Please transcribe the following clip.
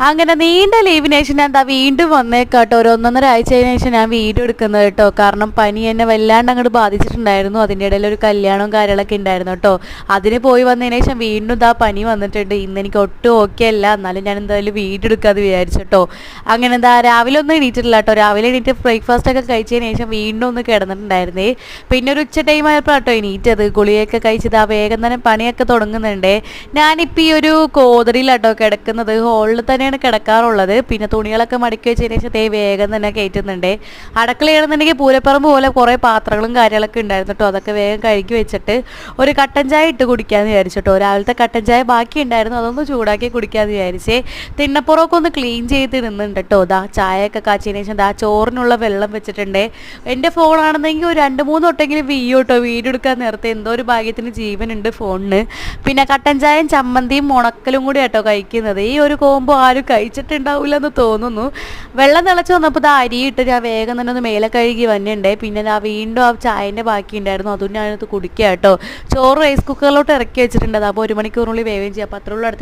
അങ്ങനെ നീണ്ട ലീവിന് ശേഷം ഞാൻ എന്താ വീണ്ടും വന്നേക്കാട്ടോ. ഒരു 1.5 ആഴ്ചയ്ക്ക് ശേഷം ഞാൻ വീഡിയോ എടുക്കുന്നത് കേട്ടോ. കാരണം പനി എന്നെ വല്ലാണ്ട് അങ്ങോട്ട് ബാധിച്ചിട്ടുണ്ടായിരുന്നു. അതിൻ്റെ ഇടയിൽ ഒരു കല്യാണവും കാര്യങ്ങളൊക്കെ ഉണ്ടായിരുന്നു കേട്ടോ. അതിന് പോയി വന്നതിന് ശേഷം വീണ്ടും ഇതാ പനി വന്നിട്ടുണ്ട്. ഇന്ന് എനിക്ക് ഒട്ടും ഓക്കെ അല്ല. എന്നാലും ഞാൻ എന്തായാലും വീഡിയോ എടുക്കാതെ വിചാരിച്ചിട്ടോ. അങ്ങനെ എന്താ രാവിലെ ഒന്നും എണീറ്റിട്ടില്ല കേട്ടോ. രാവിലെ എണീറ്റ് ബ്രേക്ക്ഫാസ്റ്റ് ഒക്കെ കഴിച്ചതിന് ശേഷം വീണ്ടും ഒന്ന് കിടന്നിട്ടുണ്ടായിരുന്നേ. പിന്നെ ഒരു ഉച്ച ടൈം ആയപ്പോൾ കേട്ടോ എണീറ്റത്. ഗുളിയൊക്കെ കഴിച്ചത് ആ വേഗം തന്നെ പണിയൊക്കെ തുടങ്ങുന്നുണ്ട്. ഞാനിപ്പോൾ ഈ ഒരു കോതറിയിലാട്ടോ കിടക്കുന്നത്. ഹോളിൽ തന്നെയാണ് കിടക്കാറുള്ളത്. പിന്നെ തുണികളൊക്കെ മടക്കി വെച്ചതിന് ശേഷം വേഗം തന്നെ കയറ്റുന്നുണ്ട്. അടുക്കളയാണെന്നുണ്ടെങ്കിൽ പൂരപ്പറമ്പ് പോലെ കുറേ പാത്രങ്ങളും കാര്യങ്ങളൊക്കെ ഉണ്ടായിരുന്നു കേട്ടോ. അതൊക്കെ വേഗം കഴുകി വെച്ചിട്ട് ഒരു കട്ടൻ ചായ ഇട്ട് കുടിക്കാമെന്ന് വിചാരിച്ചിട്ടോ. രാവിലത്തെ കട്ടൻ ചായ ബാക്കി ഉണ്ടായിരുന്നു, അതൊന്ന് ചൂടാക്കി കുടിക്കാമെന്ന് വിചാരിച്ചേ. തിണ്ണപ്പുറമൊക്കെ ഒന്ന് ക്ലീൻ ചെയ്ത് ഇരുന്നുണ്ട് കേട്ടോ. ദാ ചായയൊക്കെ കാച്ചിയതിന് ശേഷം ദാ ചോറിനുള്ള വെള്ളം വെച്ചിട്ടുണ്ട്. എൻ്റെ ഫോണാണെന്നെങ്കിൽ ഒരു 2-3 തൊട്ടെങ്കിലും കേട്ടോ. വീഡിയോ എടുക്കാൻ നേരത്തെ എന്തോ ഒരു ഭാഗ്യത്തിന് ജീവനുണ്ട് ഫോണിന്. പിന്നെ കട്ടൻ ചായയും ചമ്മന്തിയും ഉണക്കലും കൂടി കേട്ടോ കഴിക്കുന്നത്. ഈ ഒരു കോമ്പോ ആരും കഴിച്ചിട്ടുണ്ടാവില്ല എന്ന് തോന്നുന്നു. വെള്ളം തിളച്ച് വന്നപ്പോൾ ഇത് അരിയിട്ട് ഞാൻ വേഗം തന്നെ ഒന്ന് മേലെ കഴുകി വന്നിട്ടുണ്ടേ. പിന്നെ ഞാൻ വീണ്ടും ആ ചായൻ്റെ ബാക്കി ഉണ്ടായിരുന്നു, അതും ഞാനത് കുടിക്കുക കേട്ടോ. ചോറ് റൈസ് കുക്കറിലോട്ട് ഇറക്കി വെച്ചിട്ടുണ്ട്. അപ്പോൾ 1 മണിക്കൂറിനുള്ളിൽ വേവുകയും ചെയ്യാം. അപ്പോൾ അത്രയുള്ള അടുത്ത്